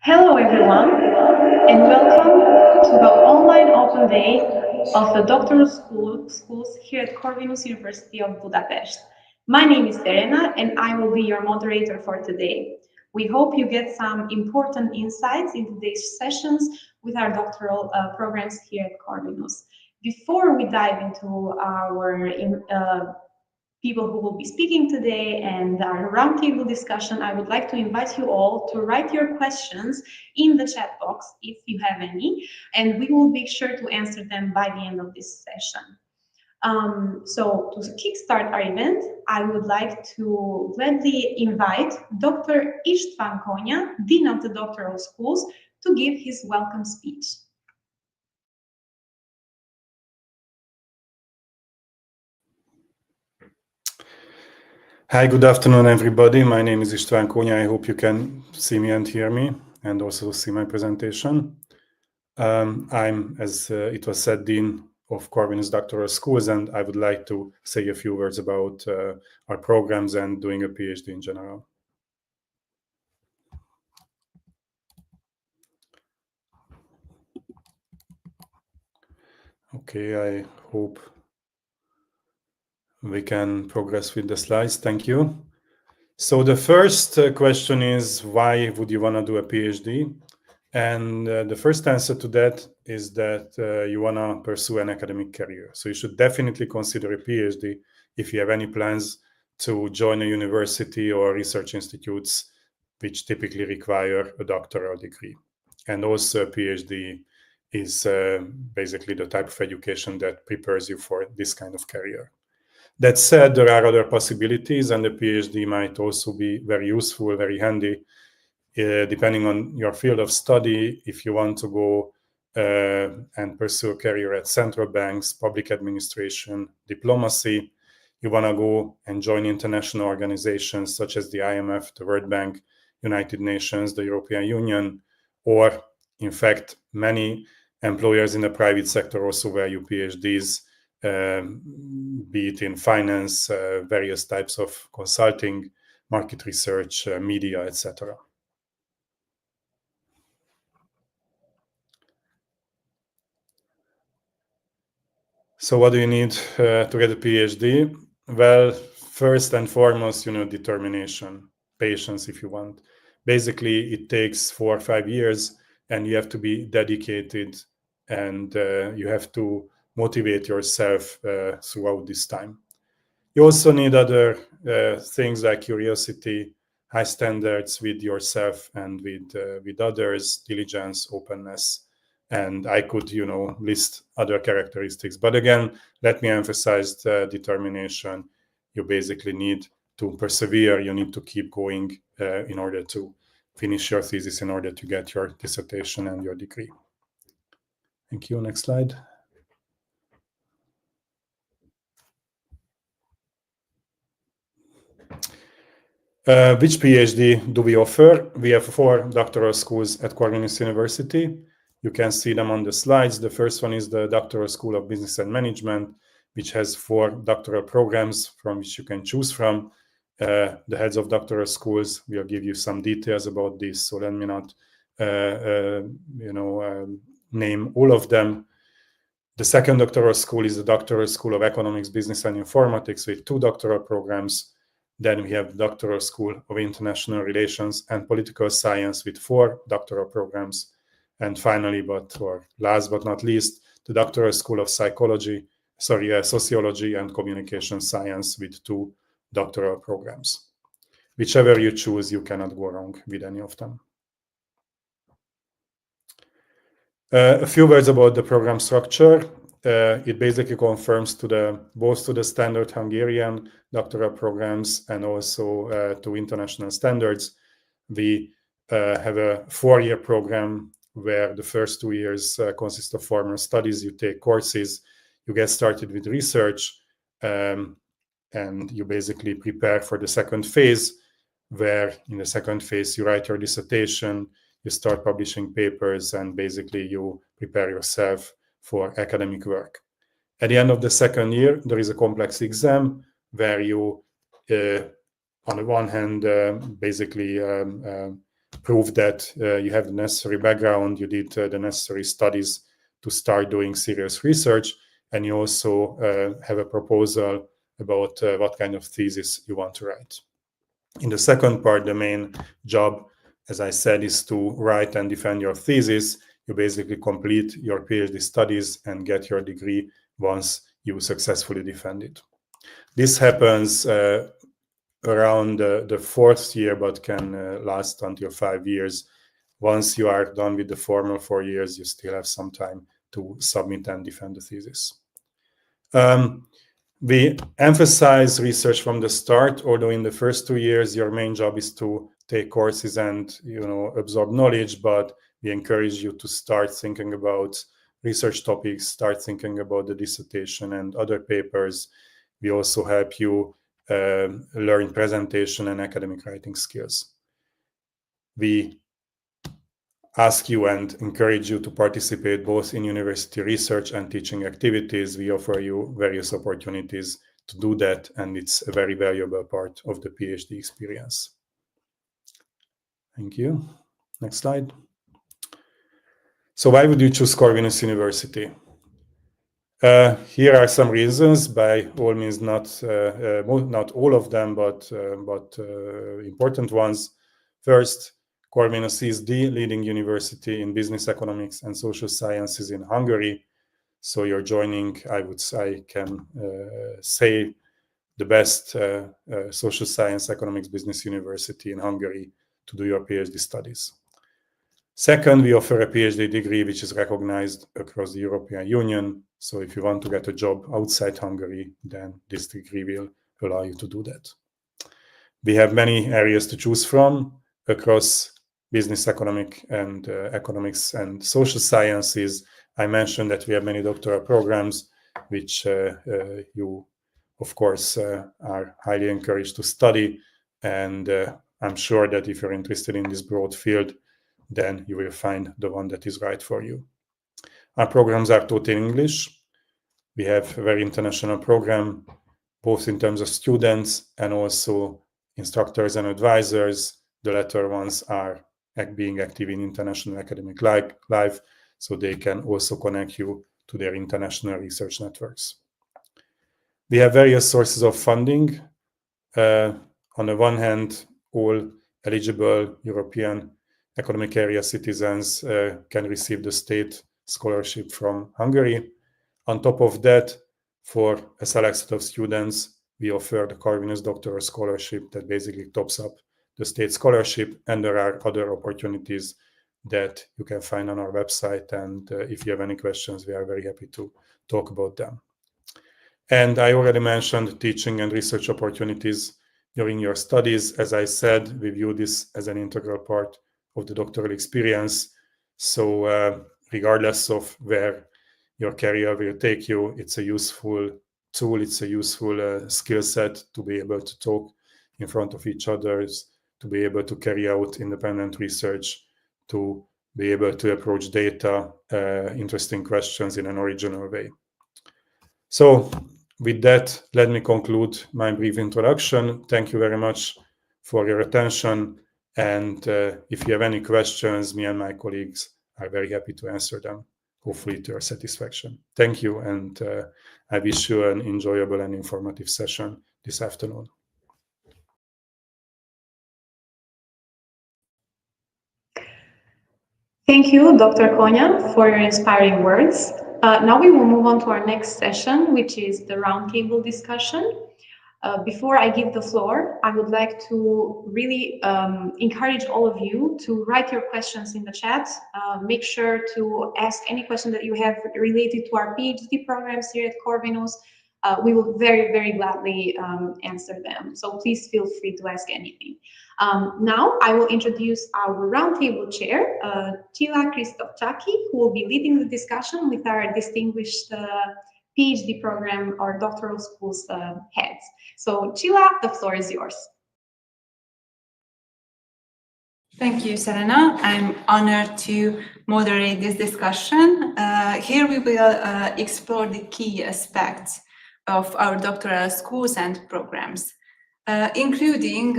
Hello everyone, and welcome to the online open day of the doctoral schools here at Corvinus University of Budapest. My name is Serena, and I will be your moderator for today. We hope you get some important insights in today's sessions with our doctoral programs here at Corvinus. Before we dive into our people who will be speaking today and our roundtable discussion, I would like to invite you all to write your questions in the chat box if you have any, and we will make sure to answer them by the end of this session. So to kickstart our event, I would like to gladly invite Dr. István Kónya, Dean of the Doctoral Schools, to give his welcome speech. Hi, good afternoon, everybody. My name is István Kónya. I hope you can see me and hear me and also see my presentation. I'm, as it was said, Dean of Corvinus Doctoral Schools, and I would like to say a few words about our programs and doing a PhD in general. Okay, I hope we can progress with the slides. Thank you. So the first question is, why would you want to do a PhD? And the first answer to that is that you want to pursue an academic career. So you should definitely consider a PhD if you have any plans to join a university or research institutes which typically require a doctoral degree. And also a PhD is basically the type of education that prepares you for this kind of career. That said, there are other possibilities, and the PhD might also be very useful, very handy, depending on your field of study. If you want to go and pursue a career at central banks, public administration, diplomacy, you want to go and join international organizations such as the IMF, the World Bank, United Nations, the European Union, or in fact, many employers in the private sector also value PhDs, be it in finance, various types of consulting, market research, media, etc. So what do you need to get a PhD? Well, first and foremost, determination, patience if you want. Basically, it takes 4 or 5 years, and you have to be dedicated, and you have to motivate yourself throughout this time. You also need other things like curiosity, high standards with yourself and with others, diligence, openness, and I could, list other characteristics. But again, let me emphasize determination. You basically need to persevere. You need to keep going in order to finish your thesis, in order to get your dissertation and your degree. Thank you. Next slide. Which PhD do we offer? We have 4 doctoral schools at Corvinus University. You can see them on the slides. The first one is the Doctoral School of Business and Management, which has 4 doctoral programs from which you can choose from. The heads of doctoral schools will give you some details about this, so let me not name all of them. The second doctoral school is the Doctoral School of Economics, Business and Informatics with 2 doctoral programs. Then we have the Doctoral School of International Relations and Political Science with 4 doctoral programs. And finally, last but not least, the Doctoral School of Sociology and Communication Science with 2 doctoral programs. Whichever you choose, you cannot go wrong with any of them. A few words about the program structure. It basically conforms both to the standard Hungarian doctoral programs and also to international standards. We have a 4-year program where the first 2 years consist of formal studies. You take courses, you get started with research, and you basically prepare for the second phase, where in the second phase you write your dissertation, you start publishing papers, and basically you prepare yourself for academic work. At the end of the second year, there is a complex exam where you, on the one hand, basically prove that you have the necessary background, you did the necessary studies to start doing serious research, and you also have a proposal about what kind of thesis you want to write. In the second part, the main job, as I said, is to write and defend your thesis. You basically complete your PhD studies and get your degree once you successfully defend it. This happens around the fourth year, but can last until 5 years. Once you are done with the formal 4 years, you still have some time to submit and defend the thesis. We emphasize research from the start, although in the first 2 years, your main job is to take courses and absorb knowledge, but we encourage you to start thinking about research topics, start thinking about the dissertation and other papers. We also help you learn presentation and academic writing skills. We ask you and encourage you to participate both in university research and teaching activities. We offer you various opportunities to do that, and it's a very valuable part of the PhD experience. Thank you. Next slide. So why would you choose Corvinus University? Here are some reasons, by all means not all of them, but important ones. First, Corvinus is the leading university in business economics and social sciences in Hungary. So you're joining, I can say, the best social science, economics, business university in Hungary to do your PhD studies. Second, we offer a PhD degree which is recognized across the European Union. So if you want to get a job outside Hungary, then this degree will allow you to do that. We have many areas to choose from across business economics and social sciences. I mentioned that we have many doctoral programs, which you, of course, are highly encouraged to study. And I'm sure that if you're interested in this broad field, then you will find the one that is right for you. Our programs are taught in English. We have a very international program, both in terms of students and also instructors and advisors. The latter ones are being active in international academic life, so they can also connect you to their international research networks. We have various sources of funding. On the one hand, all eligible European economic area citizens can receive the state scholarship from Hungary. On top of that, for a select set of students, we offer the Corvinus Doctoral Scholarship that basically tops up the state scholarship, and there are other opportunities that you can find on our website. And if you have any questions, we are very happy to talk about them. And I already mentioned teaching and research opportunities during your studies. As I said, we view this as an integral part of the doctoral experience. So regardless of where your career will take you, it's a useful tool, it's a useful skill set to be able to talk in front of each other, to be able to carry out independent research, to be able to approach data, interesting questions in an original way. So with that, let me conclude my brief introduction. Thank you very much for your attention. And if you have any questions, me and my colleagues are very happy to answer them, hopefully to your satisfaction. Thank you, and I wish you an enjoyable and informative session this afternoon. Thank you, Dr. Kónya, for your inspiring words. Now we will move on to our next session, which is the roundtable discussion. Before I give the floor, I would like to really encourage all of you to write your questions in the chat. Make sure to ask any question that you have related to our PhD programs here at Corvinus. We will very, very gladly answer them. So please feel free to ask anything. Now I will introduce our roundtable chair, Csilla Krisztofcsaki, who will be leading the discussion with our distinguished PhD program or doctoral schools heads. So Csilla, the floor is yours. Thank you, Serena. I'm honored to moderate this discussion. Here we will explore the key aspects of our doctoral schools and programs, including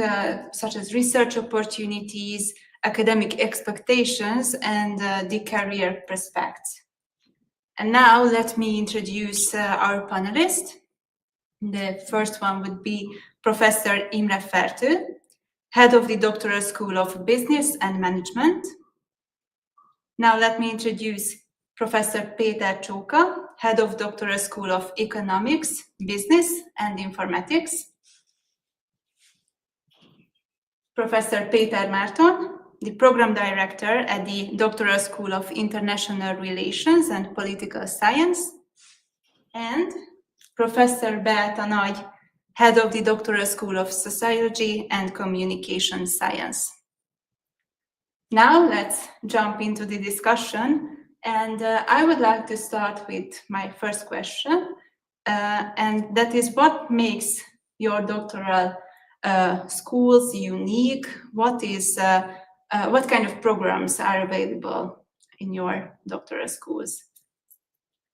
such as research opportunities, academic expectations and the career prospects. And now let me introduce our panelists. The first one would be Professor Imre Fertő, Head of the Doctoral School of Business and Management. Now let me introduce Professor Péter Csóka, Head of Doctoral School of Economics, Business and Informatics. Professor Péter Márton, the Program Director at the Doctoral School of International Relations and Political Science. And Professor Beáta Nagy, Head of the Doctoral School of Sociology and Communication Science. Now let's jump into the discussion, and I would like to start with my first question, and that is, what makes your doctoral schools unique? What kind of programs are available in your doctoral schools?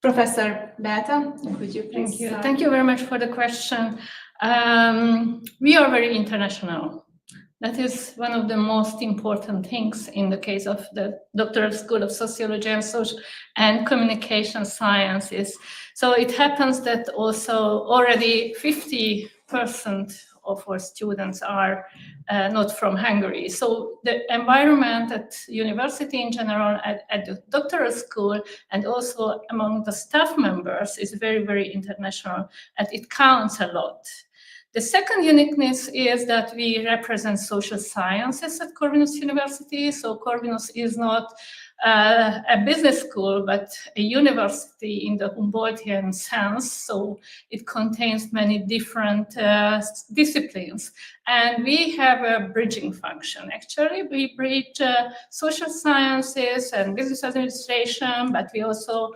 Professor Beáta, could you please Thank you. start? Thank you very much for the question. We are very international. That is one of the most important things in the case of the Doctoral School of Sociology and Social and Communication Sciences. So it happens that also already 50% of our students are not from Hungary. So the environment at university in general, at the doctoral school, and also among the staff members is very, very international, and it counts a lot. The second uniqueness is that we represent social sciences at Corvinus University. So Corvinus is not a business school, but a university in the Humboldtian sense. So it contains many different disciplines. And we have a bridging function. Actually, we bridge social sciences and business administration, but we also,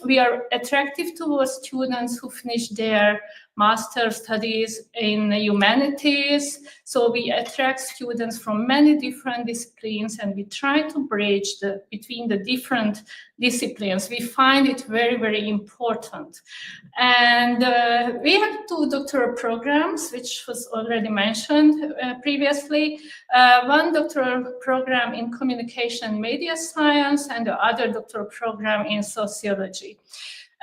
we are attractive towards students who finish their master's studies in humanities. So we attract students from many different disciplines, and we try to bridge between the different disciplines. We find it very, very important. And we have 2 doctoral programs, which was already mentioned previously. One doctoral program in communication media science, and the other doctoral program in sociology.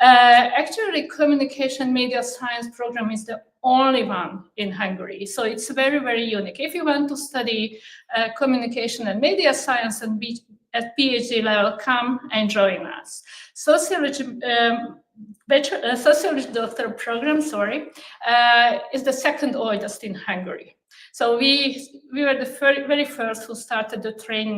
Actually, communication media science program is the only one in Hungary. So it's very, very unique. If you want to study communication and media science and be at PhD level, come and join us. Sociology doctoral program, is the second oldest in Hungary. So we were the very first who started the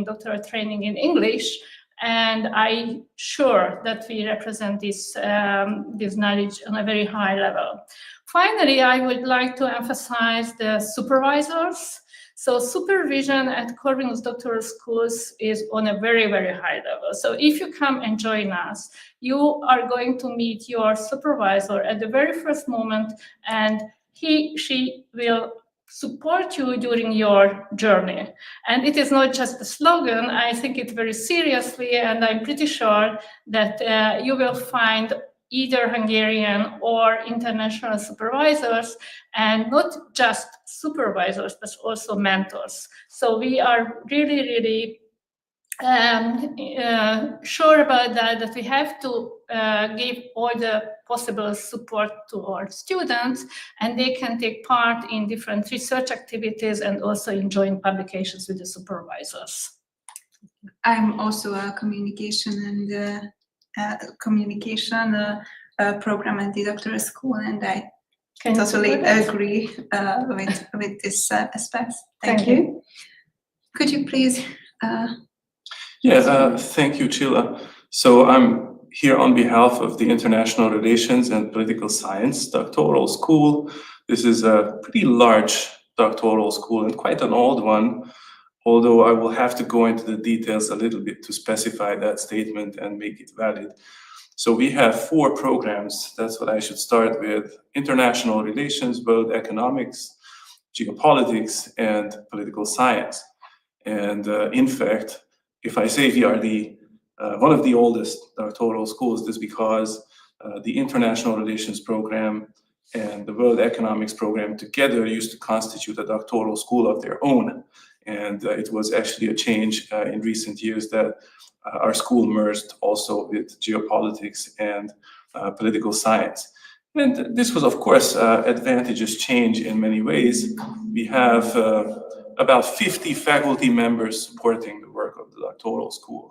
doctoral training in English. And I'm sure that we represent this knowledge on a very high level. Finally, I would like to emphasize the supervisors. So supervision at Corvinus Doctoral Schools is on a very, very high level. So if you come and join us, you are going to meet your supervisor at the very first moment, and she will support you during your journey. And it is not just a slogan. I take it very seriously, and I'm pretty sure that you will find either Hungarian or international supervisors, and not just supervisors, but also mentors. So we are really, really sure about that we have to give all the possible support to our students, and they can take part in different research activities and also in joint publications with the supervisors. I'm also a communication program at the doctoral school, and I totally agree with this aspect. Thank you. Could you please? Thank you, Csilla. So I'm here on behalf of the International Relations and Political Science Doctoral School. This is a pretty large doctoral school and quite an old one, although I will have to go into the details a little bit to specify that statement and make it valid. So we have 4 programs. That's what I should start with: International Relations, World Economics, Geopolitics, and Political Science. And in fact, if I say we are one of the oldest doctoral schools, this is because the International Relations program and the World Economics program together used to constitute a doctoral school of their own. And it was actually a change in recent years that our school merged also with geopolitics and political science. And this was, of course, advantageous change in many ways. We have about 50 faculty members supporting the work of the doctoral school.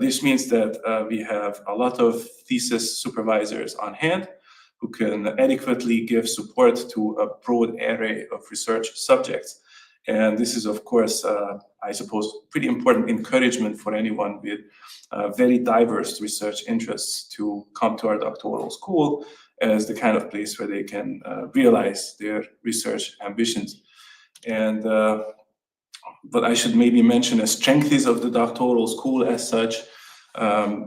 This means that we have a lot of thesis supervisors on hand who can adequately give support to a broad array of research subjects. And this is, of course, I suppose, pretty important encouragement for anyone with very diverse research interests to come to our doctoral school as the kind of place where they can realize their research ambitions. And what I should maybe mention as strengths of the doctoral school as such,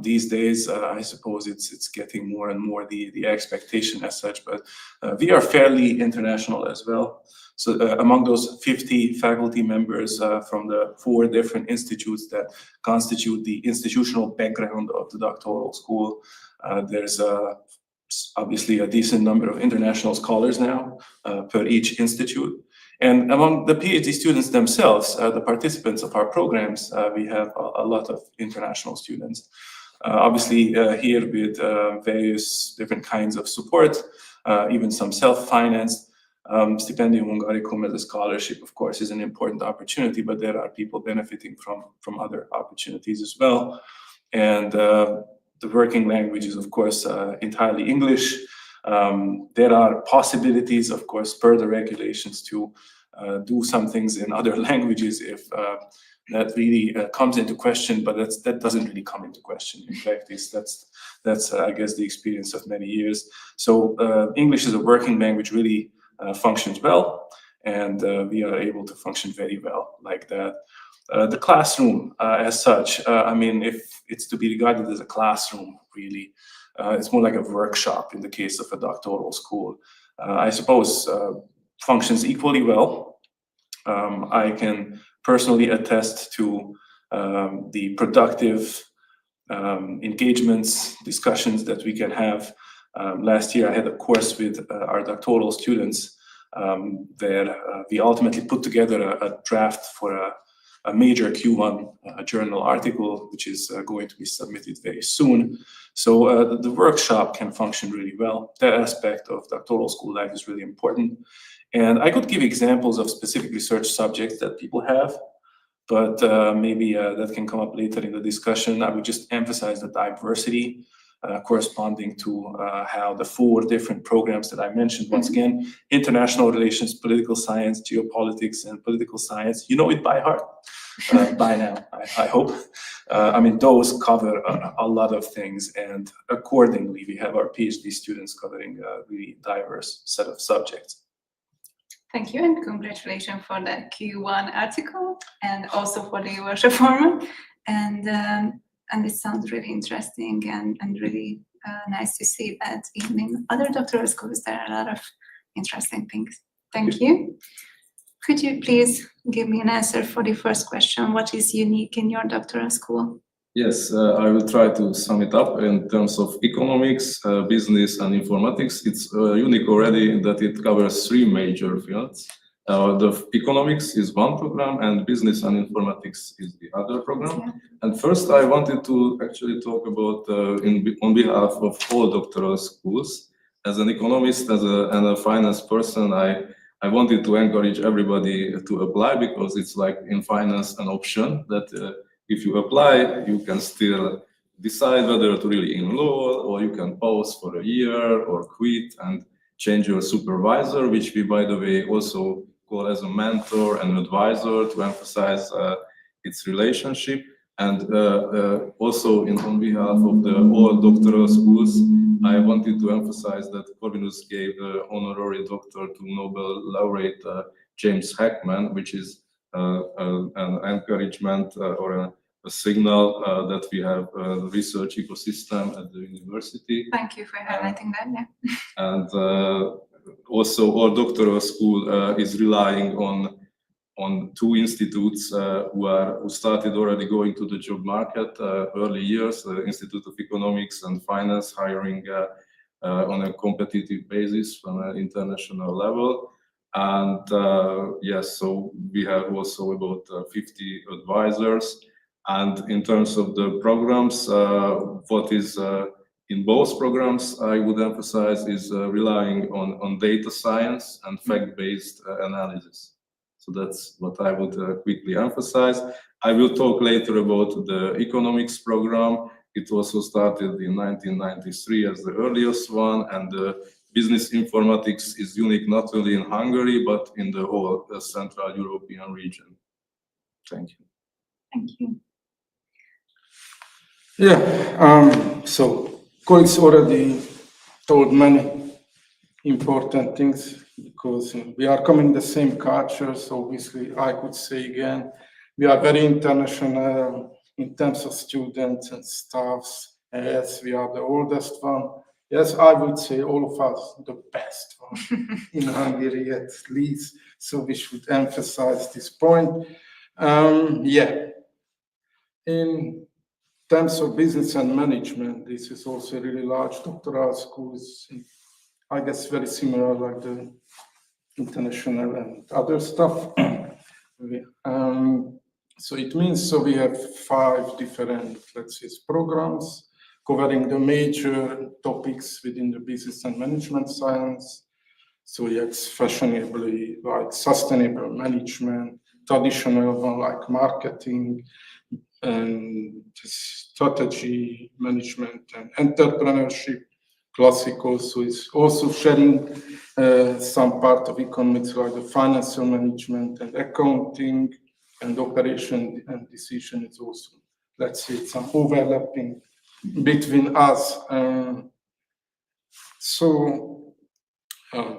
these days, I suppose it's getting more and more the expectation as such, but we are fairly international as well. So among those 50 faculty members from the 4 different institutes that constitute the institutional background of the doctoral school, there's obviously a decent number of international scholars now per each institute. And among the PhD students themselves, the participants of our programs, we have a lot of international students. Obviously here with various different kinds of support, even some self-financed. Stipendium Hungaricum as a scholarship, of course, is an important opportunity, but there are people benefiting from other opportunities as well. And the working language is, of course, entirely English. There are possibilities, of course, per the regulations to do some things in other languages if that really comes into question, but that doesn't really come into question in practice. That's I guess, the experience of many years. So English as a working language really functions well, and we are able to function very well like that. The classroom as such, I mean, if it's to be regarded as a classroom, really, it's more like a workshop in the case of a doctoral school. I suppose functions equally well. I can personally attest to the productive engagements, discussions that we can have. Last year I had a course with our doctoral students where we ultimately put together a draft for a major Q1 journal article, which is going to be submitted very soon. So the workshop can function really well. That aspect of doctoral school life is really important. And I could give examples of specific research subjects that people have, but maybe that can come up later in the discussion. I would just emphasize the diversity corresponding to how the 4 different programs that I mentioned, once again, international relations, political science, geopolitics, and political science, you know it by heart by now, I hope. I mean, those cover a lot of things, and accordingly, we have our PhD students covering a really diverse set of subjects. Thank you, and congratulations for the Q1 article, and also for the workshop format. And it sounds really interesting and really nice to see that even in other doctoral schools there are a lot of interesting things. Thank you. Could you please give me an answer for the first question? What is unique in your doctoral school? Yes, I will try to sum it up in terms of economics, business, and informatics. It's unique already in that it covers 3 major fields. The economics is one program, and business and informatics is the other program. Yeah. And first, I wanted to actually talk about, on behalf of all doctoral schools. As an economist, and a finance person, I wanted to encourage everybody to apply, because it's like in finance an option that if you apply, you can still decide whether to really enroll, or you can pause for a year or quit and change your supervisor, which we, by the way, also call as a mentor and advisor to emphasize its relationship. And also on behalf of all doctoral schools, I wanted to emphasize that Corvinus gave the honorary doctor to Nobel laureate James Heckman, which is an encouragement or a signal that we have a research ecosystem at the university. Thank you for highlighting that. Yeah. And also our doctoral school is relying on 2 institutes who started already going to the job market early years, the Institute of Economics and Finance, hiring on a competitive basis on an international level. And yes, so we have also about 50 advisors. And in terms of the programs, what is in both programs, I would emphasize, is relying on data science and fact-based analysis. So that's what I would quickly emphasize. I will talk later about the economics program. It also started in 1993 as the earliest one, and the business informatics is unique not only in Hungary, but in the whole Central European region. Thank you. Thank you. Yeah, so colleagues already told many important things because we are coming the same culture. So obviously I could say again, we are very international in terms of students and staffs. Yes, we are the oldest one. Yes, I would say all of us the best one in Hungary at least. So we should emphasize this point. Yeah. In terms of business and management, this is also a really large doctoral schools. I guess very similar like the international and other stuff. So it means so we have 5 different, let's say, programs covering the major topics within the business and management science. So it's fashionably like sustainable management, traditional one like marketing, and strategy management and entrepreneurship. Classical, so it's also sharing some part of economics like the financial management and accounting and operation and decision is also, let's say, some overlapping between us. So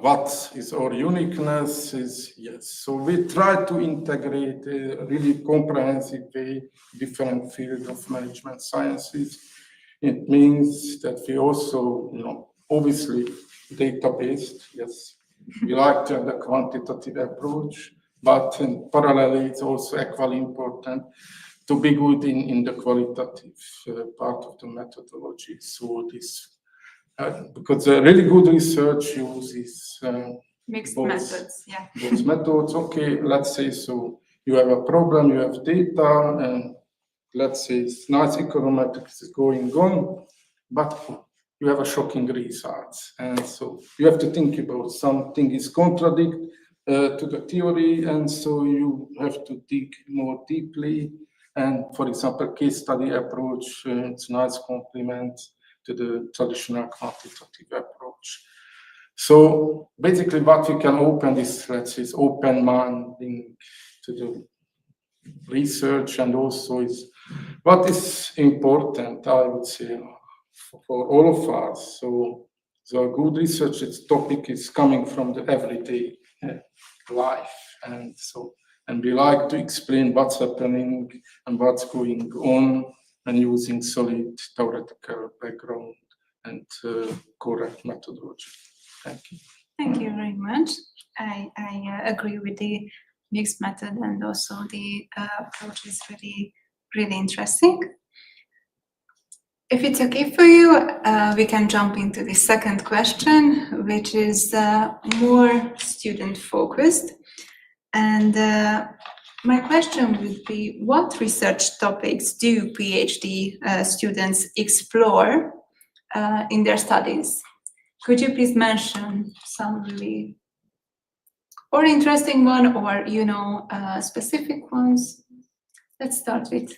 what is our uniqueness is, yes, so we try to integrate a really comprehensive way different fields of management sciences. It means that we also, obviously data-based, yes, we like to have the quantitative approach, but in parallel, it's also equally important to be good in the qualitative part of the methodology. So this, because really good research uses Mixed both methods, yeah. Both methods, okay, let's say, so you have a problem, you have data, and let's say it's nice econometrics is going on, but you have a shocking results. And so you have to think about something is contradict to the theory, and so you have to dig more deeply. And for example, case study approach, it's a nice complement to the traditional quantitative approach. So basically what we can open is, let's say, is open minding to the research, and also is what is important, I would say, for all of us. So the good research, its topic is coming from the everyday life, and so, and we like to explain what's happening and what's going on, and using solid theoretical background and correct methodology. Thank you. Thank you very much. I agree with the mixed method, and also the approach is really interesting. If it's okay for you, we can jump into the second question, which is more student focused. And my question would be, what research topics do PhD students explore in their studies? Could you please mention some really or interesting one, or specific ones? Let's start with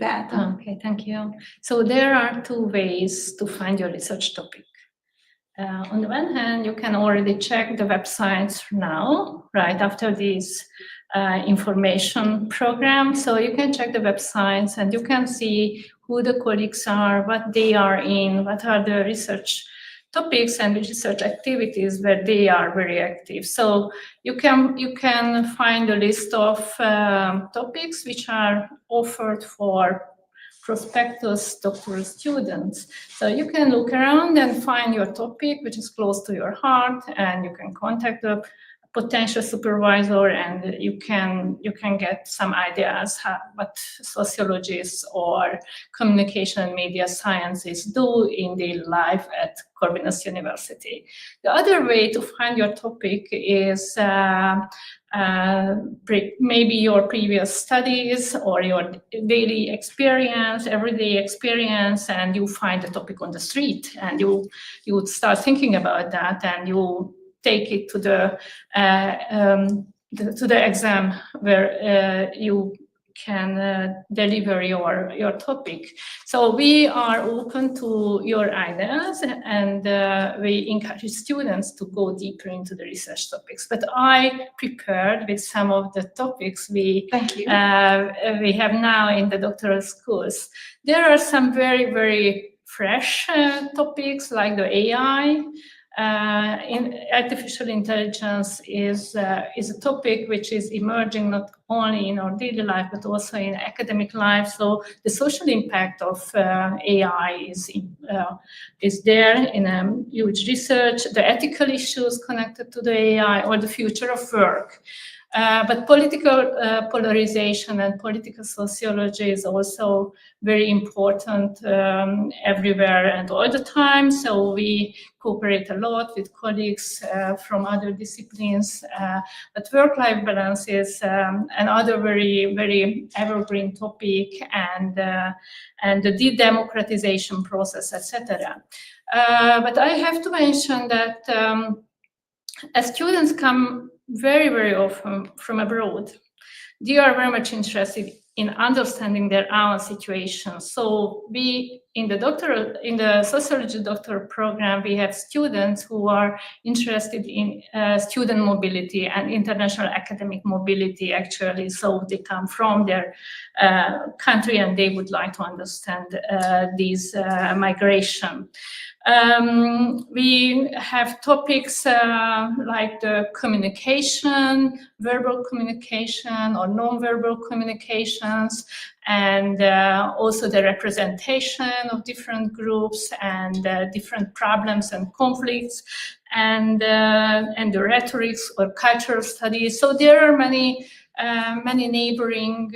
that. Okay, thank you. So there are 2 ways to find your research topic. On the one hand, you can already check the websites now, right after this information program. So you can check the websites and you can see who the colleagues are, what they are in, what are the research topics and research activities where they are very active. So you can find a list of topics which are offered for prospectus doctoral students. So you can look around and find your topic which is close to your heart, and you can contact the potential supervisor, and you can get some ideas what sociologists or communication and media sciences do in daily life at Corvinus University. The other way to find your topic is maybe your previous studies or your daily experience, everyday experience, and you find a topic on the street, and you would start thinking about that, and you take it to the exam where you can deliver your topic. So we are open to your ideas, and we encourage students to go deeper into the research topics. But I prepared with some of the topics we have now in the doctoral schools. There are some very, very fresh topics like the AI. Artificial intelligence is a topic which is emerging not only in our daily life but also in academic life. So the social impact of AI is there in huge research, the ethical issues connected to the AI, or the future of work. But political polarization and political sociology is also very important everywhere and all the time. So we cooperate a lot with colleagues from other disciplines. But work-life balance is another very, very evergreen topic, and the de-democratization process, etc. But I have to mention that as students come very, very often from abroad, they are very much interested in understanding their own situation. So we, in the sociology doctoral program, we have students who are interested in student mobility and international academic mobility, actually. So they come from their country and they would like to understand this migration. We have topics like the communication, verbal communication or non-verbal communications, and also the representation of different groups and different problems and conflicts, and the rhetorics or cultural studies. So there are many neighboring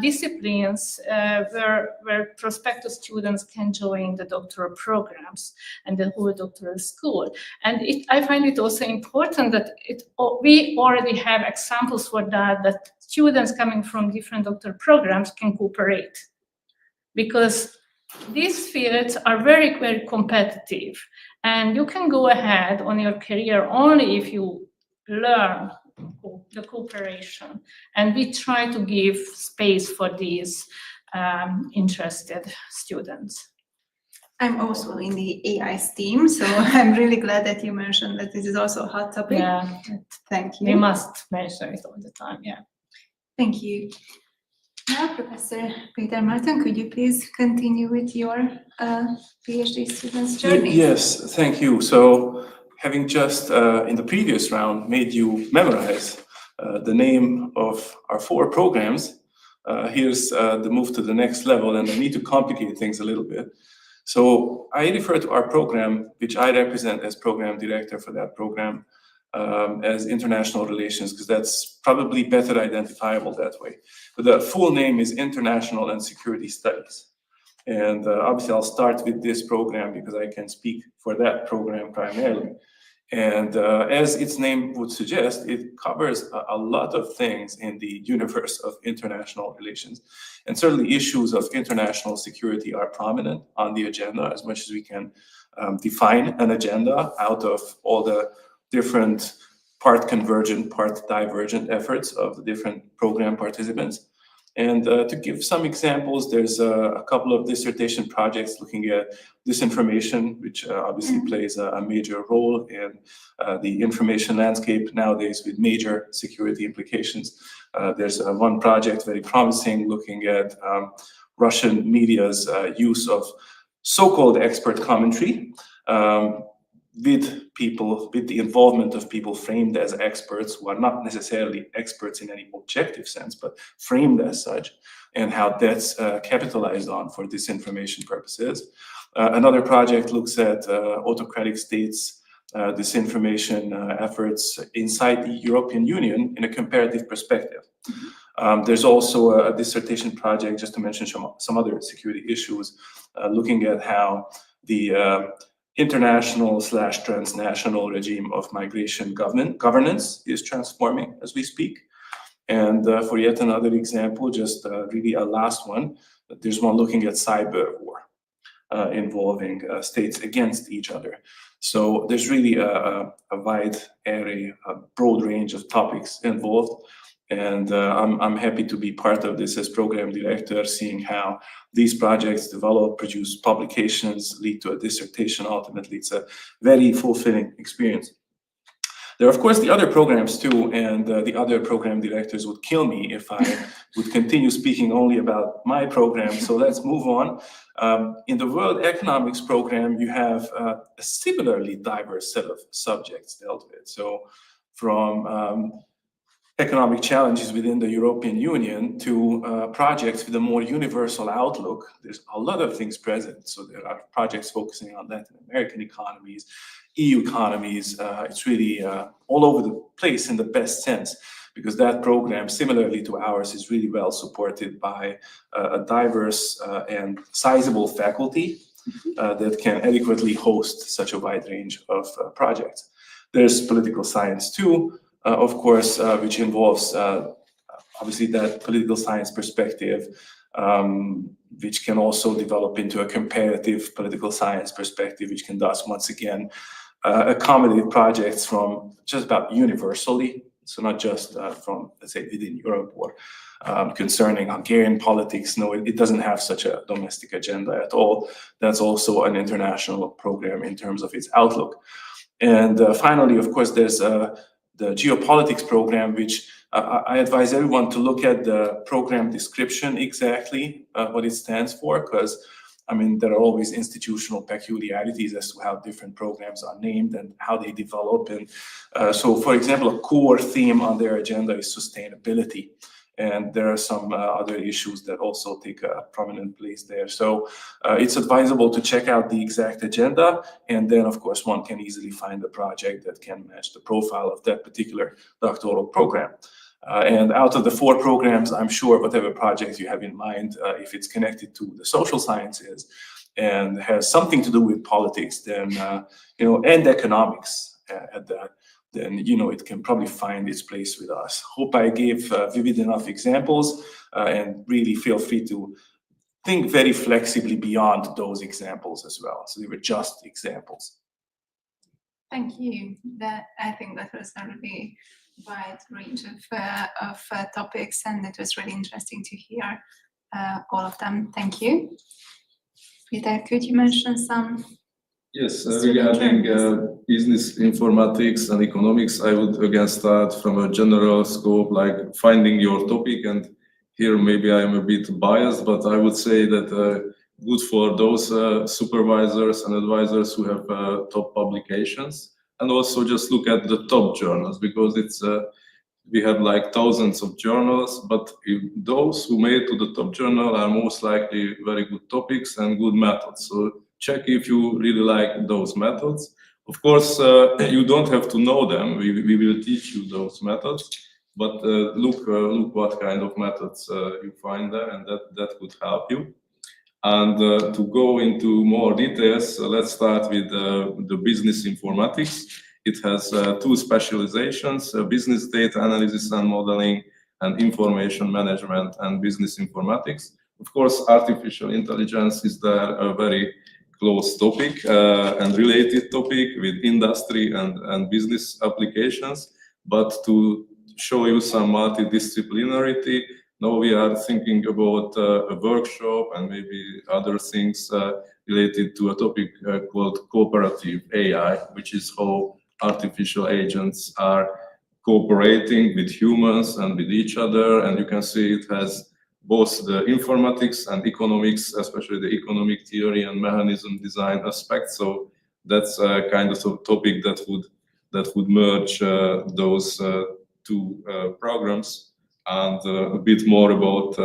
disciplines where prospective students can join the doctoral programs and the whole doctoral school. And I find it also important that we already have examples for that students coming from different doctoral programs can cooperate, because these fields are very, very competitive, and you can go ahead on your career only if you learn the cooperation, and we try to give space for these interested students. I'm also in the AI team, so I'm really glad that you mentioned that this is also a hot topic. Yeah, thank you. We must mention it all the time. Yeah. Thank you. Now, Professor Peter Martin, could you please continue with your PhD students' journey? Yes, thank you. So, having just in the previous round made you memorize the name of our 4 programs, here's the move to the next level, and I need to complicate things a little bit. So I refer to our program, which I represent as program director for that program, as international relations, because that's probably better identifiable that way. But the full name is International and Security Studies. And obviously I'll start with this program because I can speak for that program primarily. And as its name would suggest, it covers a lot of things in the universe of international relations. And certainly issues of international security are prominent on the agenda, as much as we can define an agenda out of all the different part convergent, part divergent efforts of the different program participants. And to give some examples, there's a couple of dissertation projects looking at disinformation, which obviously plays a major role in the information landscape nowadays with major security implications. There's one project very promising looking at Russian media's use of so-called expert commentary with the involvement of people framed as experts who are not necessarily experts in any objective sense, but framed as such, and how that's capitalized on for disinformation purposes. Another project looks at autocratic states disinformation efforts inside the European Union in a comparative perspective. There's also a dissertation project, just to mention some other security issues, looking at how the international/transnational regime of migration governance is transforming as we speak. And for yet another example, just really a last one, there's one looking at cyber war involving states against each other. So there's really a wide array, a broad range of topics involved. And I'm happy to be part of this as program director, seeing how these projects develop, produce publications, lead to a dissertation. Ultimately, it's a very fulfilling experience. There are, of course, the other programs too, and the other program directors would kill me if I would continue speaking only about my program. So let's move on. In the World Economics program, you have a similarly diverse set of subjects dealt with. So from economic challenges within the European Union to projects with a more universal outlook. There's a lot of things present. So there are projects focusing on Latin American economies, EU economies. It's really all over the place in the best sense, because that program, similarly to ours, is really well supported by a diverse and sizable faculty that can adequately host such a wide range of projects. There's political science too, of course, which involves obviously that political science perspective, which can also develop into a comparative political science perspective, which can thus once again accommodate projects from just about universally, so not just from, let's say, within Europe or concerning Hungarian politics. No, it doesn't have such a domestic agenda at all. That's also an international program in terms of its outlook. And finally, of course, there's the geopolitics program, which I advise everyone to look at the program description exactly what it stands for, because I mean, there are always institutional peculiarities as to how different programs are named and how they develop. And so, for example, a core theme on their agenda is sustainability. And there are some other issues that also take a prominent place there. So it's advisable to check out the exact agenda. And then, of course, one can easily find a project that can match the profile of that particular doctoral program. And out of the 4 programs, I'm sure whatever project you have in mind, if it's connected to the social sciences and has something to do with politics, then, and economics at that, then, it can probably find its place with us. Hope I gave vivid enough examples, and really feel free to think very flexibly beyond those examples as well. So they were just examples. Thank you. I think that was a really wide range of topics, and it was really interesting to hear all of them. Thank you. Peter, could you mention some? Yes, regarding business informatics and economics, I would again start from a general scope, like finding your topic. And here maybe I am a bit biased, but I would say that good for those supervisors and advisors who have top publications. And also just look at the top journals, because it's we have like thousands of journals, but those who made to the top journal are most likely very good topics and good methods. So check if you really like those methods. Of course, you don't have to know them. We will teach you those methods, but look what kind of methods you find there, and that could help you. And to go into more details, let's start with the business informatics. It has 2 specializations, business data analysis and modeling, and information management and business informatics. Of course, artificial intelligence is there a very close topic and related topic with industry and business applications. But to show you some multidisciplinarity, now we are thinking about a workshop and maybe other things related to a topic called cooperative AI, which is how artificial agents are cooperating with humans and with each other. And you can see it has both the informatics and economics, especially the economic theory and mechanism design aspect. So that's kind of a topic that would merge those 2 programs. And a bit more about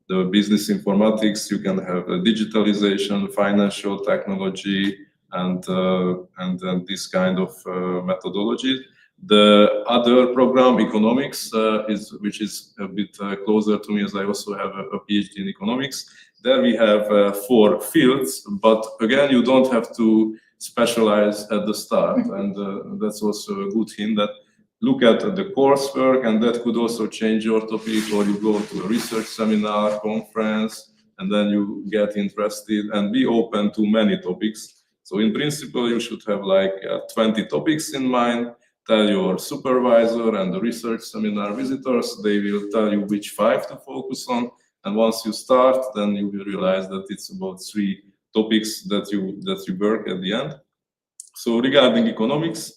the business informatics. You can have digitalization, financial technology, and then this kind of methodology. The other program, economics, which is a bit closer to me, as I also have a PhD in economics. There we have 4 fields, but again, you don't have to specialize at the start, and that's also a good hint that look at the coursework, and that could also change your topic, or you go to a research seminar, conference, and then you get interested and be open to many topics. So in principle, you should have like 20 topics in mind. Tell your supervisor and the research seminar visitors, they will tell you which 5 to focus on. And once you start, then you will realize that it's about 3 topics that you work at the end. So regarding economics,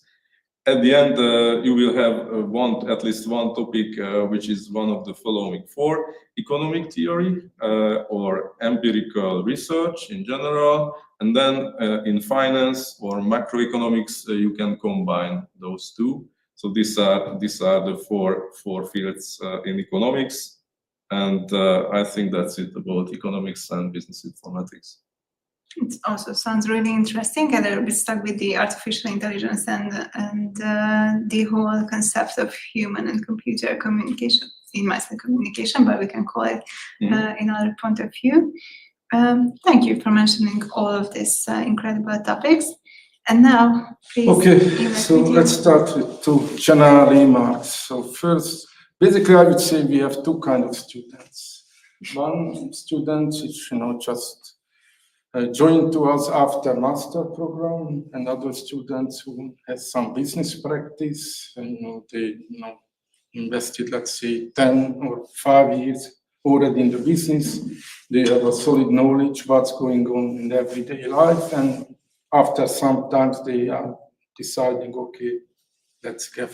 at the end, you will have at least one topic, which is one of the following 4: economic theory or empirical research in general. And then in finance or macroeconomics, you can combine those 2. So these are the four fields in economics. And I think that's it about economics and business informatics. It also sounds really interesting, and I'll be stuck with the artificial intelligence and the whole concept of human and computer communication, in my communication, but we can call it another point of view. Thank you for mentioning all of these incredible topics. And now, please. Okay, so let's start with 2 general remarks. So first, basically, I would say we have 2 kinds of students. One student is, just joined to us after master program, and other students who has some business practice, and they invested, let's say, 10 or 5 years already in the business. They have a solid knowledge what's going on in everyday life, and after some times they are deciding, okay, let's get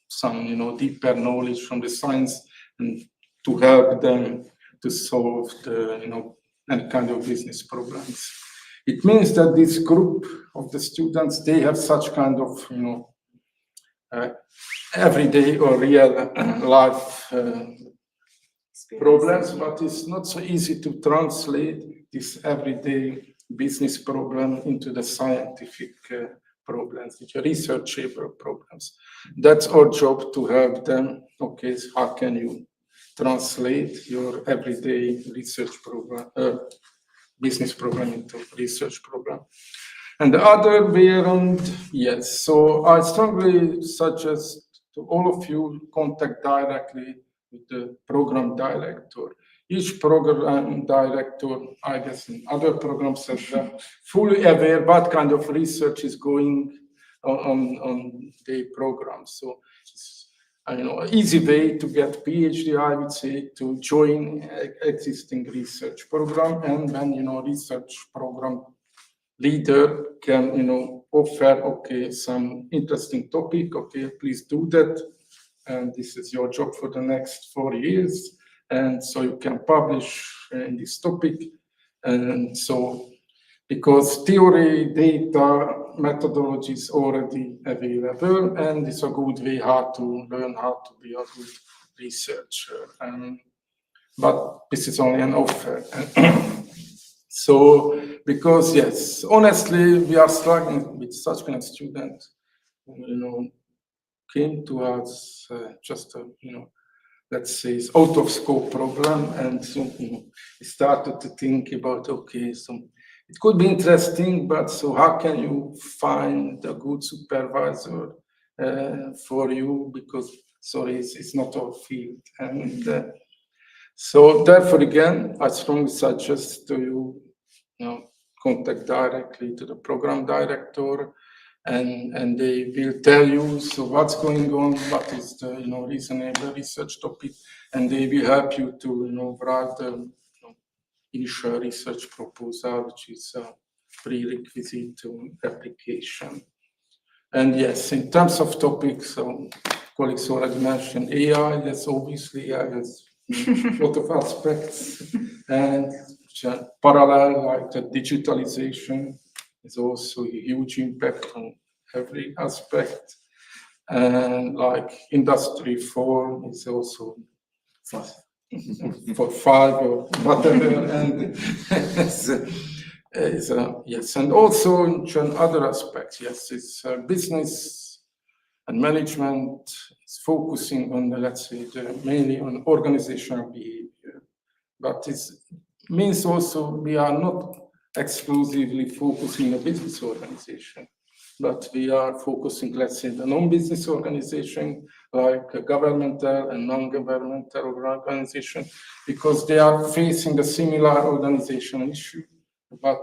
some deeper knowledge from the science and to help them to solve the any kind of business problems. It means that this group of the students, they have such kind of everyday or real life problems, but it's not so easy to translate this everyday business problem into the scientific problems, which are researchable problems. That's our job, to help them. Okay, so how can you translate your everyday research program, business program into research program? And the other way around, yes. So I strongly suggest to all of you contact directly with the program director. Each program director, I guess in other programs as well, fully aware what kind of research is going on the program. So it's an easy way to get PhD, I would say, to join existing research program. And then, research program leader can, offer, okay, some interesting topic, okay, please do that. And this is your job for the next 4 years. And so you can publish in this topic. And so, because theory, data, methodology is already available, and it's a good way how to learn how to be a good researcher. But this is only an offer. So, because yes, honestly, we are struggling with such kind of students who, came to us just let's say, it's out of scope problem, and so we started to think about, okay, so it could be interesting, but so how can you find a good supervisor for you? Because sorry, it's not our field, and so therefore again, I strongly suggest to you, contact directly to the program director. And they will tell you so what's going on, what is the reasonable research topic, and they will help you to write the initial research proposal, which is a prerequisite to application. And yes, in terms of topics, so colleagues already mentioned AI. That's obviously AI has a lot of aspects, and parallel, like the digitalization is also a huge impact on every aspect. And like Industry 4 is also for 5 or whatever. Yes, and also in other aspects, yes, it's business and management is focusing on the, let's say, mainly on organizational behavior, but it means also we are not exclusively focusing on business organization, but we are focusing, let's say, the non-business organization, like a governmental and non-governmental organization, because they are facing a similar organizational issue, but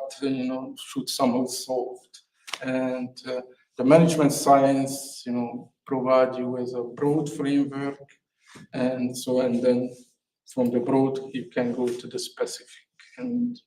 should somehow solved. And the management science, provide you as a broad framework, and then from the broad you can go to the specific. And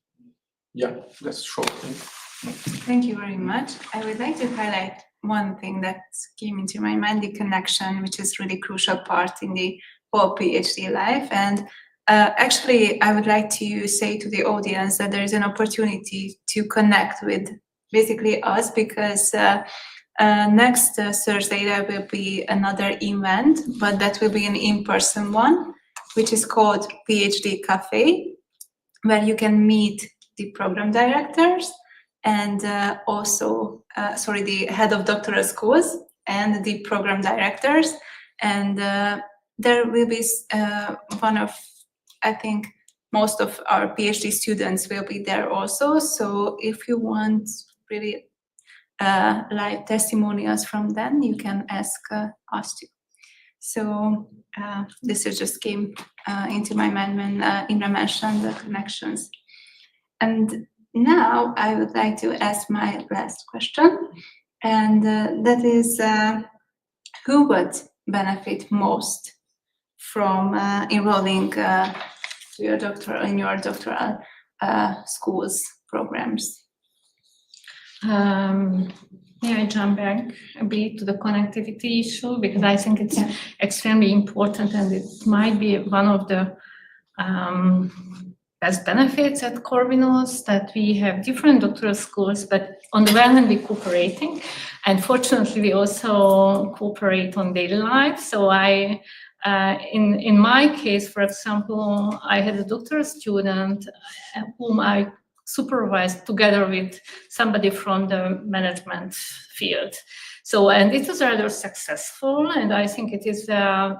yeah, that's short. Thank you very much. I would like to highlight one thing that came into my mind, the connection, which is really crucial part in the whole PhD life. And actually, I would like to say to the audience that there is an opportunity to connect with basically us, because next Thursday there will be another event, but that will be an in-person one, which is called PhD Cafe, where you can meet the program directors and also, the head of doctoral schools and the program directors. And there will be I think most of our PhD students will be there also. So if you want really live testimonials from them, you can ask us to. So this just came into my mind when Indra mentioned the connections. And now I would like to ask my last question, and that is, who would benefit most from enrolling in your doctoral schools programs? May I jump back a bit to the connectivity issue, because I think it's extremely important, and it might be one of the best benefits at Corvinus, that we have different doctoral schools, but on the one hand, we're cooperating, and fortunately, we also cooperate on daily life. So in my case, for example, I had a doctoral student whom I supervised together with somebody from the management field. So, and it was rather successful, and I think it is,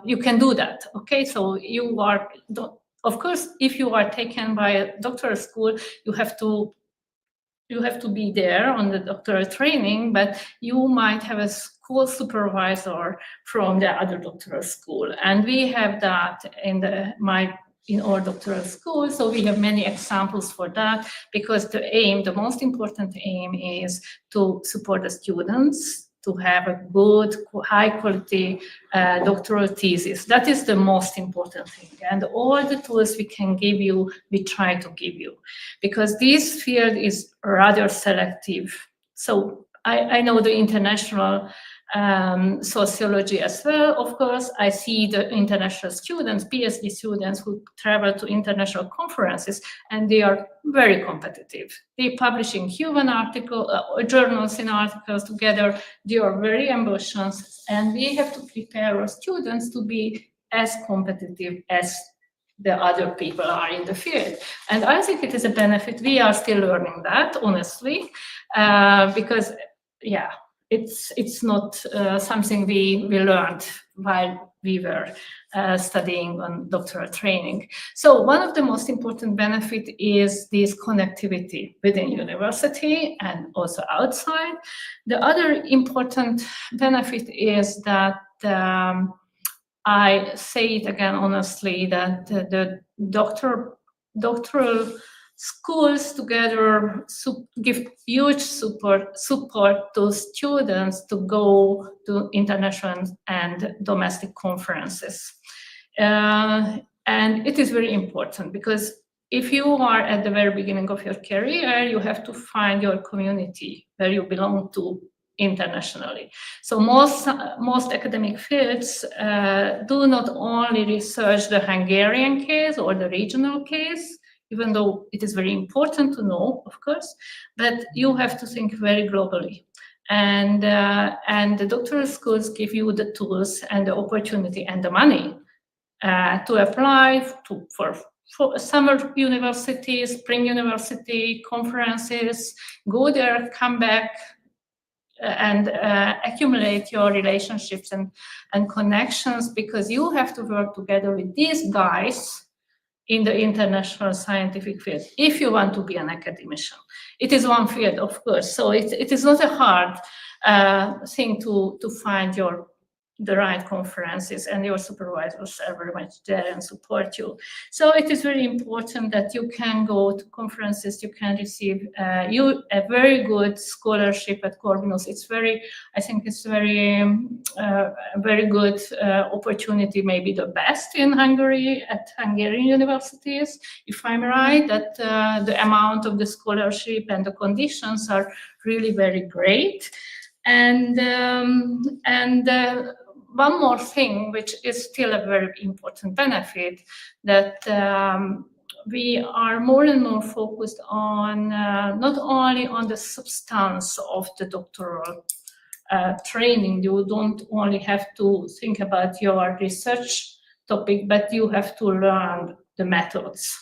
you can do that, okay? So you are, of course, if you are taken by a doctoral school, you have to be there on the doctoral training, but you might have a school supervisor from the other doctoral school. And we have that in our doctoral school, so we have many examples for that, because the most important aim is to support the students to have a good, high-quality doctoral thesis. That is the most important thing. And all the tools we can give you, we try to give you, because this field is rather selective. So I know the international sociology as well. Of course, I see the international students, PhD students, who travel to international conferences, and they are very competitive. They publish in human journals and articles together. They are very ambitious, and we have to prepare our students to be as competitive as the other people are in the field. And I think it is a benefit. We are still learning that, honestly, because, yeah, it's not something we learned while we were studying on doctoral training. So one of the most important benefits is this connectivity within university and also outside. The other important benefit is that I say it again honestly, that the doctoral schools together give huge support to students to go to international and domestic conferences. And it is very important, because if you are at the very beginning of your career, you have to find your community where you belong to internationally. So most academic fields do not only research the Hungarian case or the regional case, even though it is very important to know, of course, but you have to think very globally. And the doctoral schools give you the tools and the opportunity and the money to apply for for summer university, spring university, conferences, go there, come back, and accumulate your relationships and connections, because you have to work together with these guys in the international scientific field if you want to be an academician. It is one field, of course, so it is not a hard thing to find the right conferences, and your supervisors are very much there and support you. So it is very important that you can go to conferences, you can receive a very good scholarship at Corvinus. I think it's very good opportunity, maybe the best in Hungary at Hungarian universities, if I'm right, that the amount of the scholarship and the conditions are really very great. And one more thing, which is still a very important benefit, that we are more and more focused on not only on the substance of the doctoral training. You don't only have to think about your research topic, but you have to learn the methods.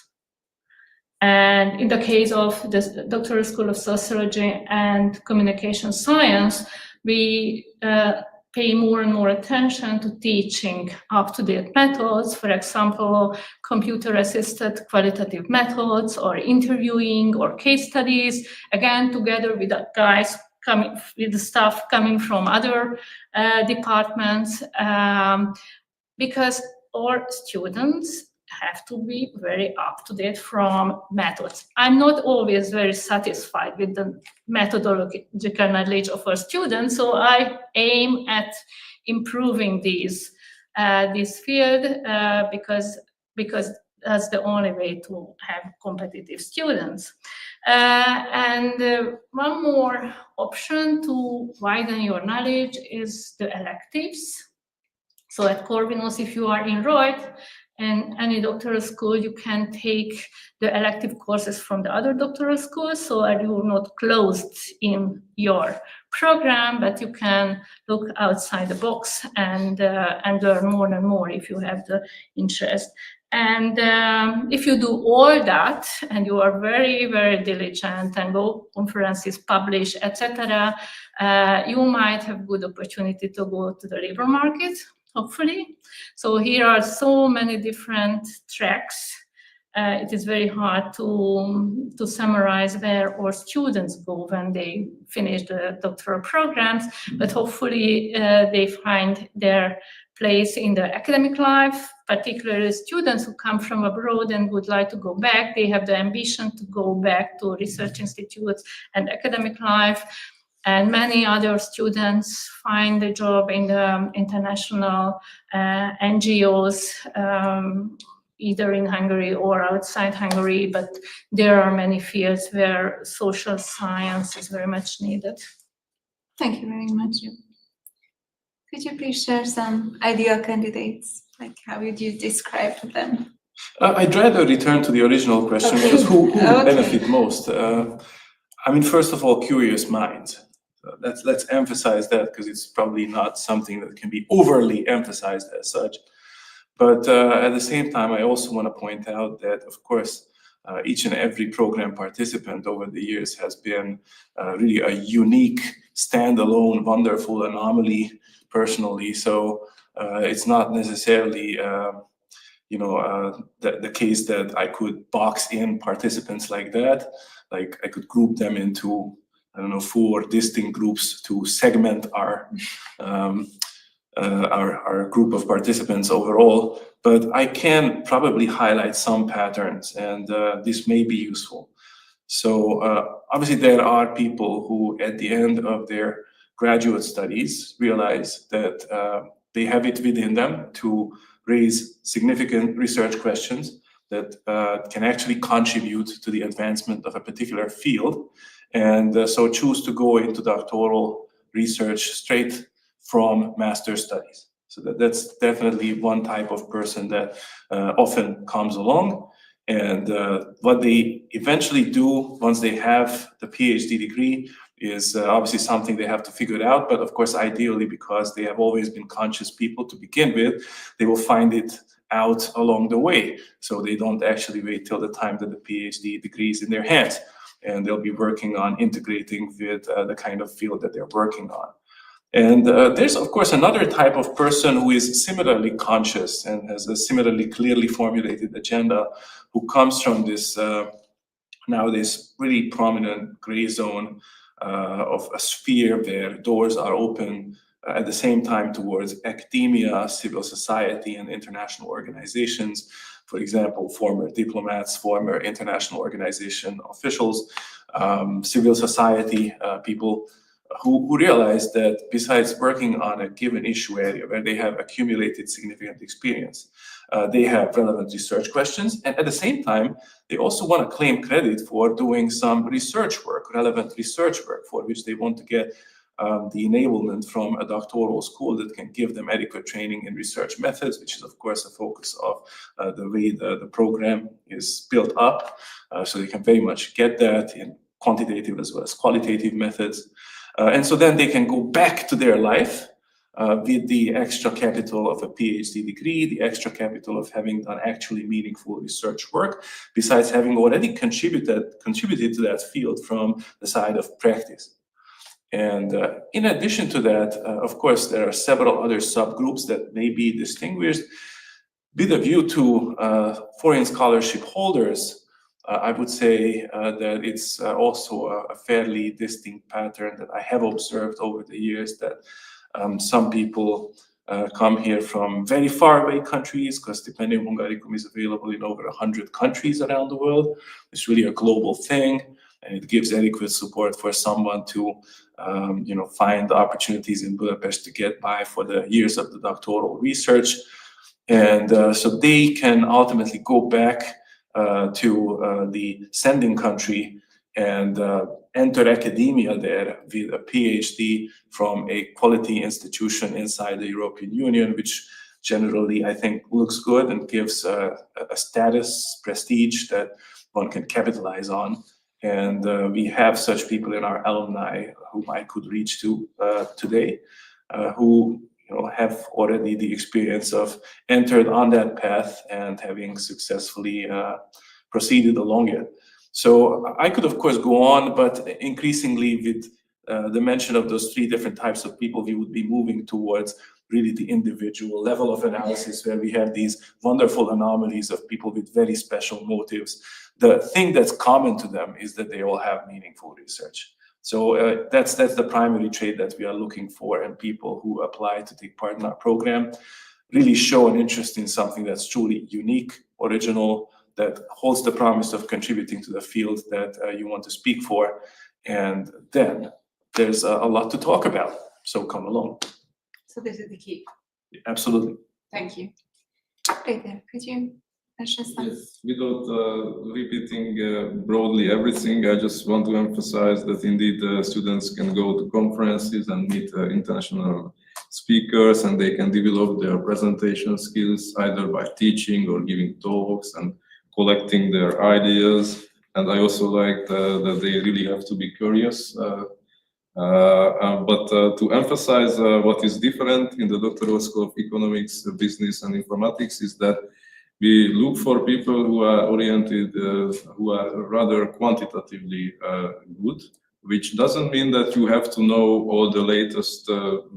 And in the case of the Doctoral School of Sociology and Communication Science, we pay more and more attention to teaching up-to-date methods, for example, computer-assisted qualitative methods, or interviewing, or case studies, again, together with the guys with the staff coming from other departments, because our students have to be very up-to-date from methods. I'm not always very satisfied with the methodological knowledge of our students, so I aim at improving this field because that's the only way to have competitive students. And one more option to widen your knowledge is the electives. So at Corvinus, if you are enrolled in any doctoral school, you can take the elective courses from the other doctoral schools, so you're not closed in your program, but you can look outside the box and learn more and more if you have the interest. And if you do all that, and you are very, very diligent and go conferences, publish, etc., you might have good opportunity to go to the labor market, hopefully. So here are so many different tracks. It is very hard to summarize where our students go when they finish the doctoral programs, but hopefully they find their place in the academic life, particularly students who come from abroad and would like to go back. They have the ambition to go back to research institutes and academic life. And many other students find a job in the international NGOs, either in Hungary or outside Hungary, but there are many fields where social science is very much needed. Thank you very much. Could you please share some ideal candidates? Like, how would you describe them? I'd rather return to the original question, because who would benefit most? I mean, first of all, curious minds. Let's emphasize that, because it's probably not something that can be overly emphasized as such. But at the same time, I also want to point out that, of course, each and every program participant over the years has been really a unique, standalone, wonderful anomaly personally. So it's not necessarily the case that I could box in participants like that. Like I could group them into, I don't know, 4 distinct groups to segment our group of participants overall, but I can probably highlight some patterns, and this may be useful. So obviously there are people who at the end of their graduate studies realize that they have it within them to raise significant research questions that can actually contribute to the advancement of a particular field, and so choose to go into doctoral research straight from master's studies. So that's definitely one type of person that often comes along. And what they eventually do once they have the PhD degree is obviously something they have to figure out. But of course, ideally, because they have always been conscious people to begin with, they will find it out along the way. So they don't actually wait till the time that the PhD degree is in their hands, and they'll be working on integrating with the kind of field that they're working on. And there's, of course, another type of person who is similarly conscious and has a similarly clearly formulated agenda, who comes from this nowadays really prominent gray zone of a sphere where doors are open at the same time towards academia, civil society, and international organizations. For example, former diplomats, former international organization officials, civil society people who realize that besides working on a given issue area where they have accumulated significant experience, they have relevant research questions, and at the same time, they also want to claim credit for doing some research work, relevant research work, for which they want to get the enablement from a doctoral school that can give them adequate training in research methods, which is, of course, a focus of the way the program is built up. So they can very much get that in quantitative as well as qualitative methods. And so then they can go back to their life with the extra capital of a PhD degree, the extra capital of having done actually meaningful research work, besides having already contributed to that field from the side of practice. And in addition to that, of course, there are several other subgroups that may be distinguished. With a view to foreign scholarship holders, I would say that it's also a fairly distinct pattern that I have observed over the years, that some people come here from very far away countries, because Stipendium Hungaricum is available in over 100 countries around the world. It's really a global thing, and it gives adequate support for someone to find opportunities in Budapest to get by for the years of the doctoral research. And so they can ultimately go back to the sending country and enter academia there with a PhD from a quality institution inside the European Union, which generally I think looks good and gives a status, prestige that one can capitalize on. And we have such people in our alumni whom I could reach to today, who have already the experience of entered on that path and having successfully proceeded along it. So I could, of course, go on, but increasingly with the mention of those three different types of people, we would be moving towards really the individual level of analysis, where we have these wonderful anomalies of people with very special motives. The thing that's common to them is that they all have meaningful research. So that's the primary trait that we are looking for, and people who apply to take part in our program really show an interest in something that's truly unique, original, that holds the promise of contributing to the field that you want to speak for. And then there's a lot to talk about, so come along. So this is the key. Absolutely. Thank you. Peter, could you mention something? Yes, without repeating broadly everything, I just want to emphasize that indeed students can go to conferences and meet international speakers, and they can develop their presentation skills either by teaching or giving talks and collecting their ideas. And I also like that they really have to be curious. But to emphasize what is different in the Doctoral School of Economics, Business and Informatics is that we look for people who are oriented, who are rather quantitatively good, which doesn't mean that you have to know all the latest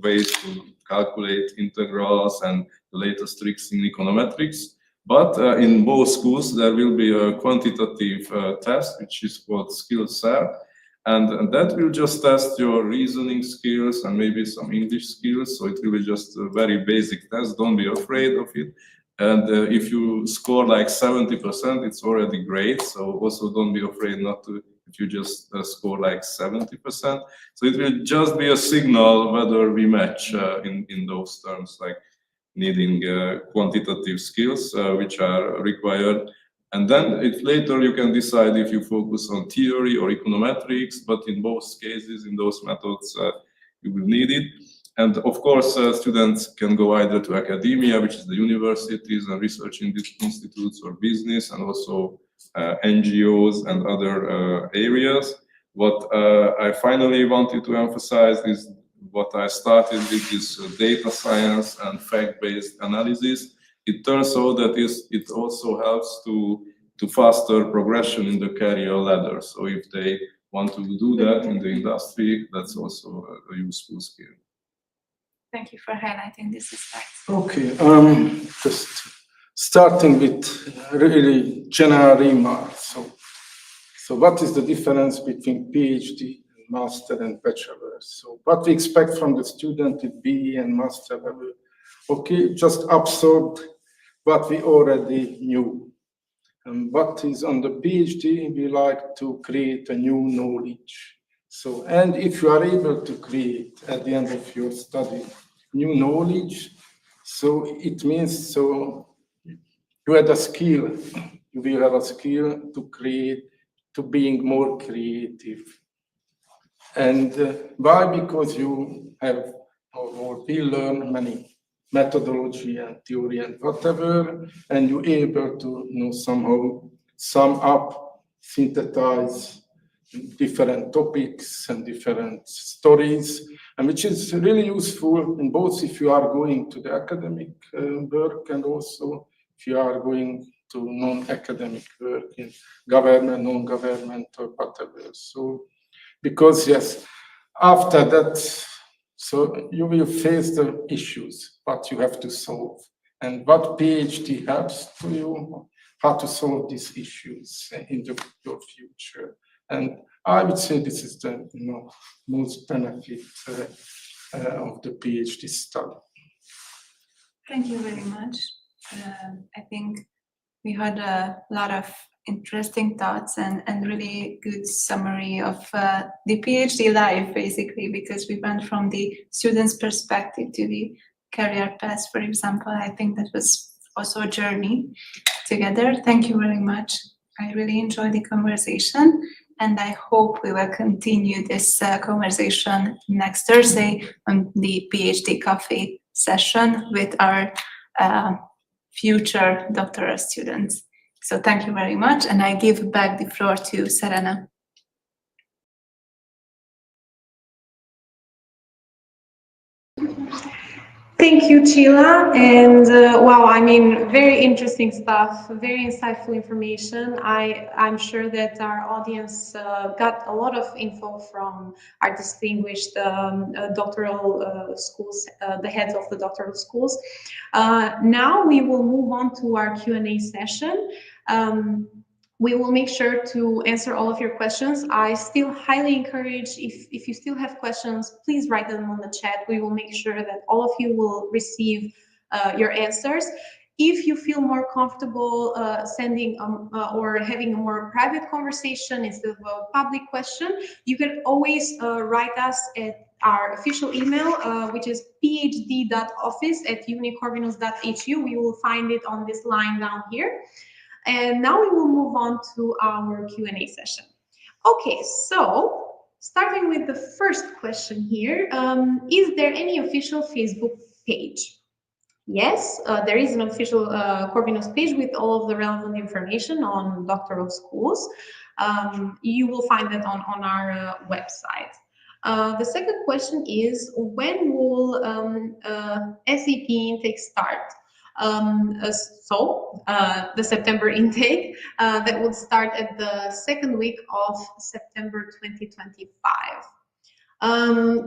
ways to calculate integrals and the latest tricks in econometrics. But in both schools, there will be a quantitative test, which is called skills set. And that will just test your reasoning skills and maybe some English skills. So it will be just a very basic test. Don't be afraid of it. And if you score like 70%, it's already great. So also don't be afraid not to, if you just score like 70%. So it will just be a signal whether we match in those terms, like needing quantitative skills, which are required. And then later you can decide if you focus on theory or econometrics, but in both cases, in those methods, you will need it. And of course, students can go either to academia, which is the universities and research institutes, or business, and also NGOs and other areas. What I finally wanted to emphasize is what I started with, is data science and fact-based analysis. it turns out that it also helps to foster progression in the career ladder. So if they want to do that in the industry, that's also a useful skill. Thank you for highlighting this aspect. Okay, just starting with really general remarks. So what is the difference between PhD, master, and bachelor? So what we expect from the student at BE and master level? Okay, just absorb what we already knew. And what is on the PhD, we like to create a new knowledge. So, and if you are able to create at the end of your study new knowledge, so it means so you had a skill, you will have a skill to create, to being more creative. And why? Because you have or will learn many methodology and theory and whatever, and you're able to somehow sum up, synthesize different topics and different stories, and which is really useful in both if you are going to the academic work and also if you are going to non-academic work in government, non-government, or whatever. So, because yes, after that, so you will face the issues, what you have to solve, and what PhD helps to you, how to solve these issues in your future. And I would say this is the most benefit of the PhD study. Thank you very much. I think we had a lot of interesting thoughts and really good summary of the PhD life, basically, because we went from the student's perspective to the career path, for example. I think that was also a journey together. Thank you very much. I really enjoyed the conversation, and I hope we will continue this conversation next Thursday on the PhD coffee session with our future doctoral students. So thank you very much, and I give back the floor to Serena. Thank you, Chila. And wow, I mean, very interesting stuff, very insightful information. I'm sure that our audience got a lot of info from our distinguished doctoral schools, the heads of the doctoral schools. Now we will move on to our Q&A session. We will make sure to answer all of your questions. I still highly encourage, if you still have questions, please write them on the chat. We will make sure that all of you will receive your answers. If you feel more comfortable sending or having a more private conversation instead of a public question, you can always write us at our official email, which is phd.office@unicorvinus.hu. We will find it on this line down here. And now we will move on to our Q&A session. Okay, so starting with the first question here, is there any official Facebook page? Yes, there is an official Corvinus page with all of the relevant information on doctoral schools. You will find that on our website. The second question is, when will SEP intake start? The September intake that would start at the second week of September 2025.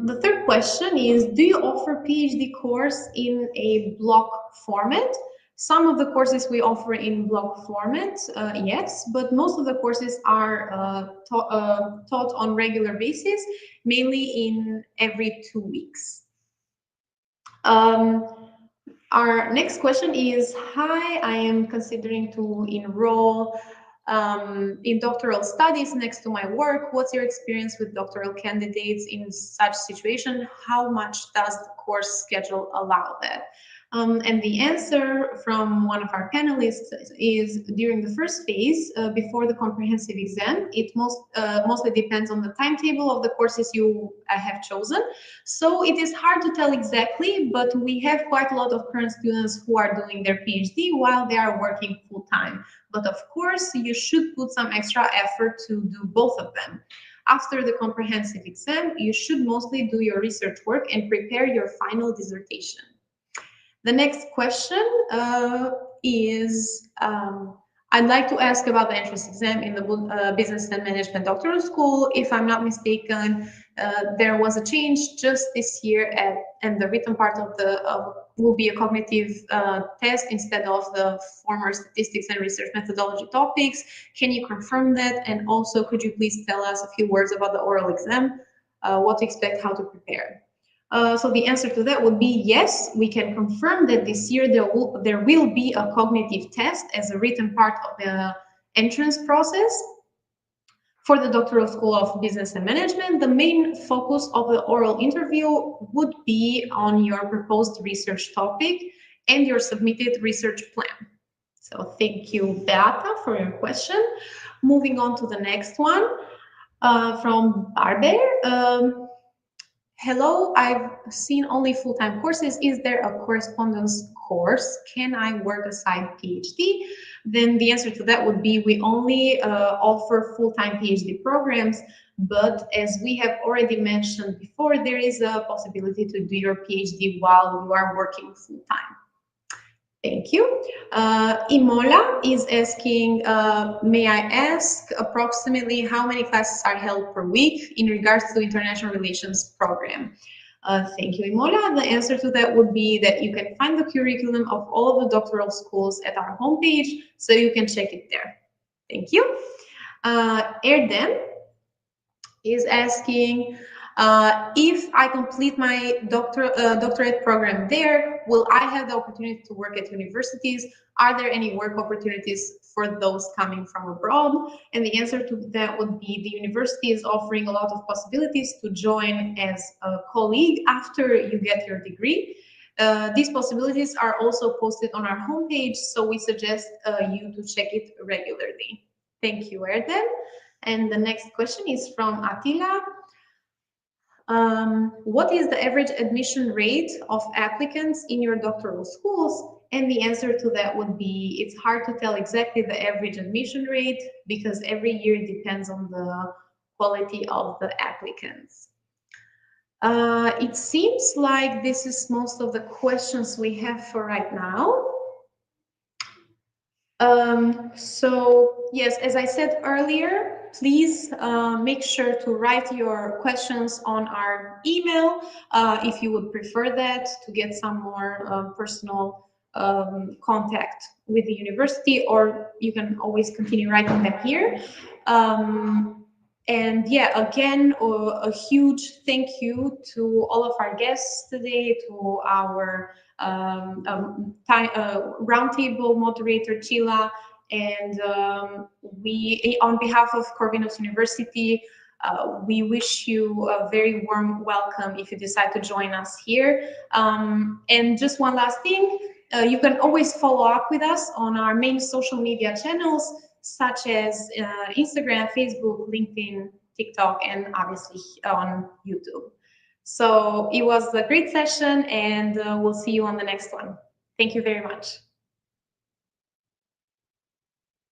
The third question is, do you offer PhD course in a block format? Some of the courses we offer in block format, yes, but most of the courses are taught on regular basis, mainly in every 2 weeks. Our next question is, hi, I am considering to enroll in doctoral studies next to my work. What's your experience with doctoral candidates in such situation? How much does the course schedule allow that? And the answer from one of our panelists is, during the first phase, before the comprehensive exam, it mostly depends on the timetable of the courses you have chosen. So it is hard to tell exactly, but we have quite a lot of current students who are doing their PhD while they are working full-time. But of course, you should put some extra effort to do both of them. After the comprehensive exam, you should mostly do your research work and prepare your final dissertation. The next question is, I'd like to ask about the entrance exam in the Business and Management Doctoral School. If I'm not mistaken, there was a change just this year, and the written part of will be a cognitive test instead of the former statistics and research methodology topics. Can you confirm that? And also, could you please tell us a few words about the oral exam, what to expect, how to prepare? So the answer to that would be yes, we can confirm that this year there will be a cognitive test as a written part of the entrance process. For the Doctoral School of Business and Management, the main focus of the oral interview would be on your proposed research topic and your submitted research plan. So thank you, Beata, for your question. Moving on to the next one from Barber. Hello, I've seen only full-time courses. Is there a correspondence course? Can I work aside PhD? Then the answer to that would be we only offer full-time PhD programs, but as we have already mentioned before, there is a possibility to do your PhD while you are working full-time. Thank you. Imola is asking, may I ask approximately how many classes are held per week in regards to international relations program? Thank you, Imola. The answer to that would be that you can find the curriculum of all of the doctoral schools at our homepage, so you can check it there. Thank you. Erdem is asking, if I complete my doctorate program there, will I have the opportunity to work at universities? Are there any work opportunities for those coming from abroad? And the answer to that would be the university is offering a lot of possibilities to join as a colleague after you get your degree. These possibilities are also posted on our homepage, so we suggest you to check it regularly. Thank you, Erdem. And the next question is from Attila. What is the average admission rate of applicants in your doctoral schools? And the answer to that would be, it's hard to tell exactly the average admission rate because every year depends on the quality of the applicants. It seems like this is most of the questions we have for right now. So yes, as I said earlier, please make sure to write your questions on our email if you would prefer that, to get some more personal contact with the university, or you can always continue writing them here. And yeah, again, a huge thank you to all of our guests today, to our roundtable moderator, Chila, and we, on behalf of Corvinus University, we wish you a very warm welcome if you decide to join us here. And just one last thing, you can always follow up with us on our main social media channels, such as Instagram, Facebook, LinkedIn, TikTok, and obviously on YouTube. So it was a great session, and we'll see you on the next one. Thank you very much.